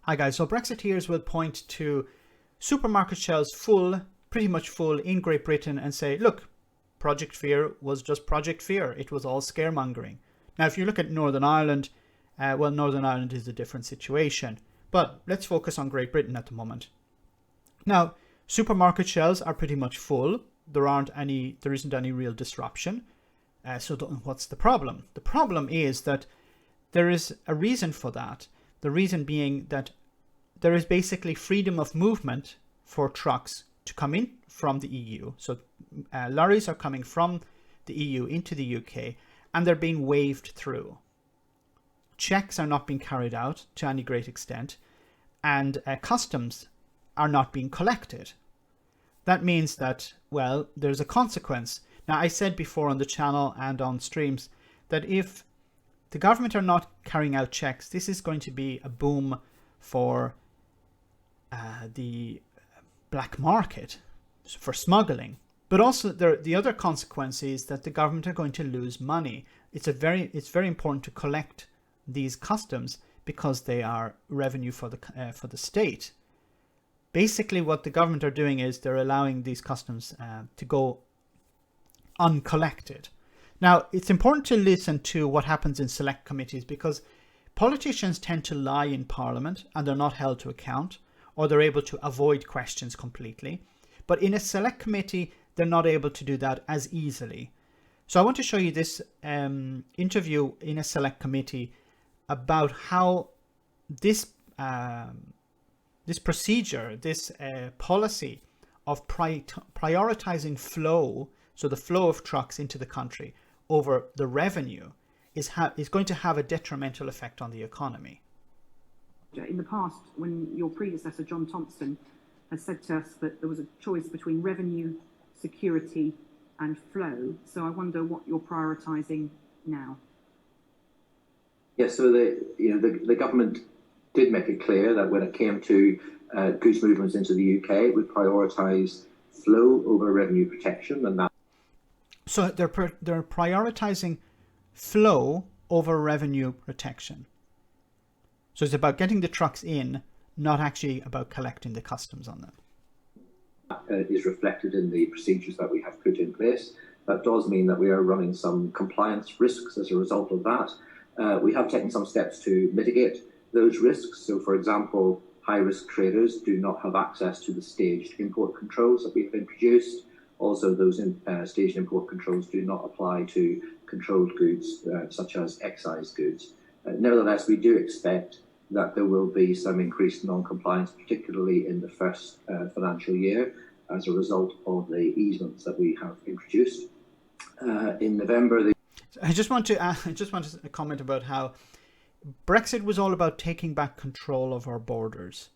Hi guys, so Brexiteers will point to supermarket shelves full, pretty much full in Great Britain and say, look, Project Fear was just Project Fear. It was all scaremongering. Now, if you look at Northern Ireland, well, Northern Ireland is a different situation, but let's focus on Great Britain at the moment. Now, supermarket shelves are pretty much full. There isn't any real disruption. So what's the problem? The problem is that there is a reason for that. The reason being that there is basically freedom of movement for trucks to come in from the EU. So lorries are coming from the EU into the UK and they're being waved through. Checks are not being carried out to any great extent, and customs are not being collected. That means that, well, there's a consequence. Now, I said before on the channel and on streams that if the government are not carrying out checks, this is going to be a boom for the black market, for smuggling. But also the other consequence is that the government are going to lose money. It's very important to collect these customs because they are revenue for the state. Basically, what the government are doing is they're allowing these customs to go uncollected. Now, it's important to listen to what happens in select committees because politicians tend to lie in Parliament and they're not held to account, or they're able to avoid questions completely. But in a select committee, they're not able to do that as easily. So I want to show you this interview in a select committee about how this procedure, this policy of prioritizing flow, so the flow of trucks into the country over the revenue, is going to have a detrimental effect on the economy. In the past, when your predecessor, John Thompson, has said to us that there was a choice between revenue, security and flow. So I wonder what you're prioritising now. Yes, so the government did make it clear that when it came to goods movements into the UK, it would prioritise flow over revenue protection, and that. So they're prioritising flow over revenue protection. So it's about getting the trucks in, not actually about collecting the customs on them. That is reflected in the procedures that we have put in place. That does mean that we are running some compliance risks as a result of that. We have taken some steps to mitigate those risks. So, for example, high-risk traders do not have access to the staged import controls that we've introduced. Also, those staged import controls do not apply to controlled goods such as excise goods. Nevertheless, we do expect that there will be some increased non-compliance, particularly in the first financial year, as a result of the easements that we have introduced. In November, I just want to comment about how Brexit was all about taking back control of our borders.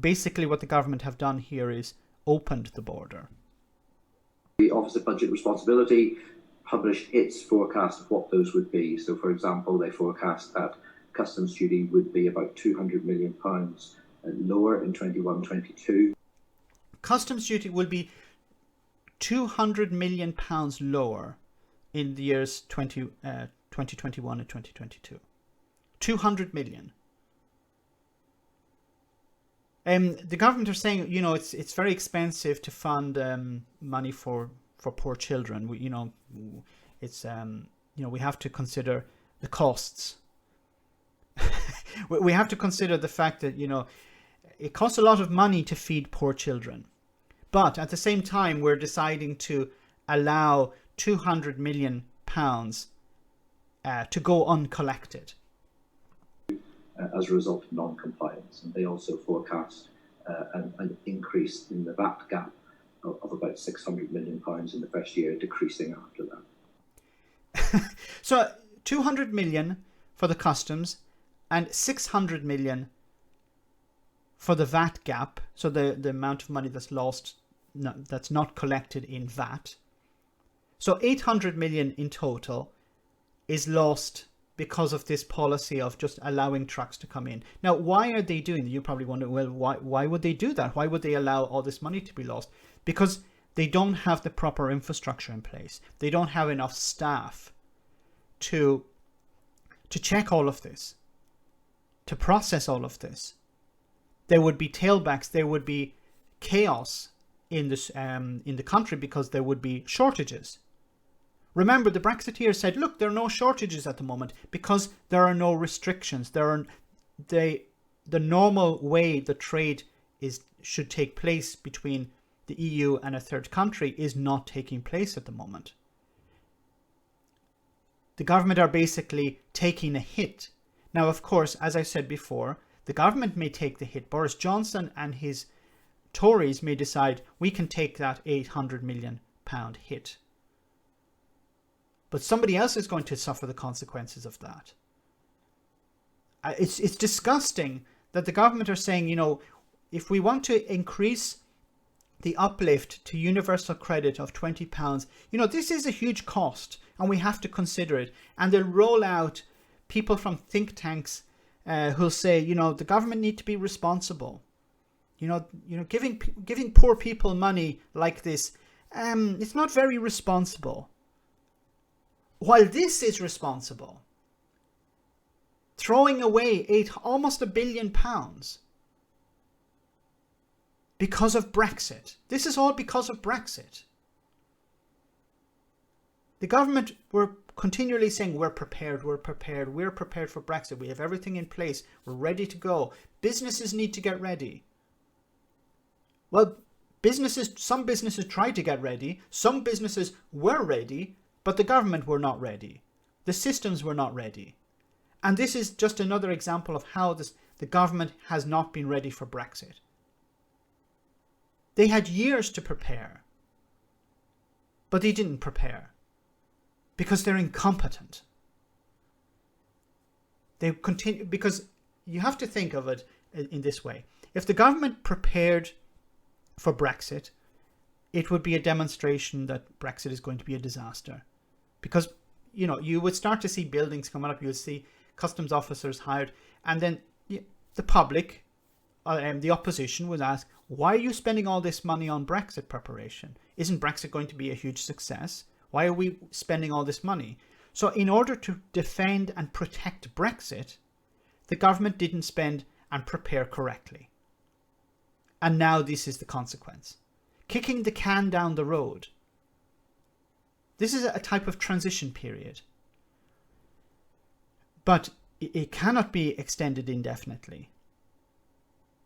Basically, what the government have done here is opened the border. The Office of Budget Responsibility published its forecast of what those would be. So, for example, they forecast that customs duty would be about £200 million lower in 21-22. Customs duty will be £200 million lower in the years 2021 and 2022. 200 million. The government are saying, you know, it's very expensive to fund money for poor children. We have to consider the costs. We have to consider the fact that, you know, it costs a lot of money to feed poor children. But at the same time, we're deciding to allow £200 million to go uncollected. As a result of non-compliance. And they also forecast an increase in the VAT gap of about £600 million in the first year, decreasing after that. So 200 million for the customs and 600 million for the VAT gap. So the amount of money that's lost, that's not collected in VAT. So 800 million in total is lost because of this policy of just allowing trucks to come in. Now, why are they doing that? You probably wonder, well, why would they do that? Why would they allow all this money to be lost? Because they don't have the proper infrastructure in place. They don't have enough staff to check all of this, to process all of this. there would be tailbacks, there would be chaos in the country because there would be shortages. Remember, the Brexiteers said, look, there are no shortages at the moment because there are no restrictions. The normal way the trade should take place between the EU and a third country is not taking place at the moment. The government are basically taking a hit. Now, of course, as I said before, the government may take the hit. Boris Johnson and his Tories may decide we can take that £800 million hit. But somebody else is going to suffer the consequences of that. It's disgusting that the government are saying, you know, if we want to increase the uplift to universal credit of £20, you know, this is a huge cost and we have to consider it. And they'll roll out people from think tanks who'll say, you know, the government need to be responsible. You know, giving poor people money like this, it's not very responsible. While this is responsible, throwing away almost £1 billion because of Brexit. This is all because of Brexit. The government were continually saying, we're prepared for Brexit. We have everything in place. We're ready to go. Businesses need to get ready. Well, some businesses tried to get ready. Some businesses were ready, but the government were not ready. The systems were not ready. And this is just another example of how the government has not been ready for Brexit. They had years to prepare, but they didn't prepare because they're incompetent. They continue, because you have to think of it in this way. If the government prepared for Brexit, it would be a demonstration that Brexit is going to be a disaster. Because, you know, you would start to see buildings coming up, you would see customs officers hired, and then the public, the opposition would ask, why are you spending all this money on Brexit preparation? Isn't Brexit going to be a huge success? Why are we spending all this money? So in order to defend and protect Brexit, the government didn't spend and prepare correctly. And now this is the consequence. Kicking the can down the road. This is a type of transition period. But it cannot be extended indefinitely.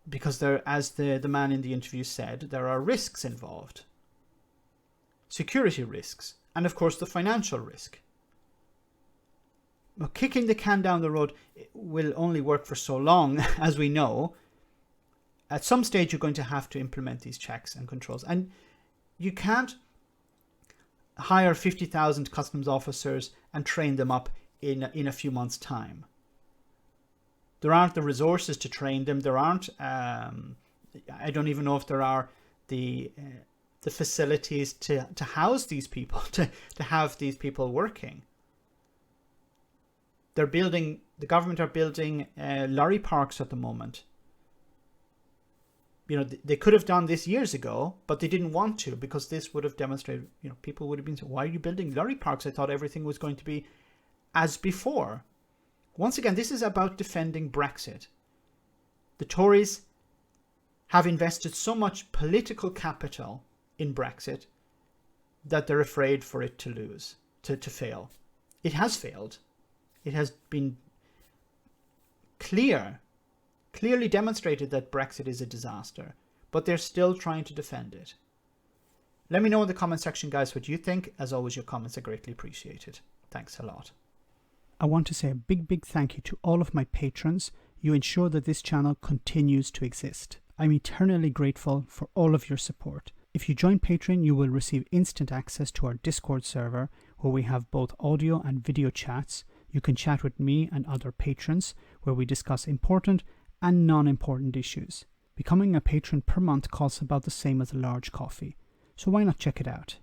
Because there, as the man in the interview said, there are risks involved. Security risks. And of course the financial risk. Well, kicking the can down the road will only work for so long, as we know. At some stage you're going to have to implement these checks and controls. And you can't hire 50,000 customs officers and train them up in a few months' time. There aren't the resources to train them. There aren't, I don't even know if there are the facilities to house these people, to have these people working. The government are building lorry parks at the moment. You know, they could have done this years ago, but they didn't want to, because this would have demonstrated, you know, people would have been saying, why are you building lorry parks? I thought everything was going to be as before. Once again, this is about defending Brexit. The Tories have invested so much political capital in Brexit that they're afraid for it to lose, to fail. It has failed. It has been clearly demonstrated that Brexit is a disaster, but they're still trying to defend it. Let me know in the comment section, guys, what you think. As always, your comments are greatly appreciated. Thanks a lot. I want to say a big thank you to all of my patrons. You ensure that this channel continues to exist. I'm eternally grateful for all of your support. If you join Patreon, you will receive instant access to our Discord server, where we have both audio and video chats. You can chat with me and other patrons, where we discuss important and non-important issues. Becoming a patron per month costs about the same as a large coffee, so why not check it out?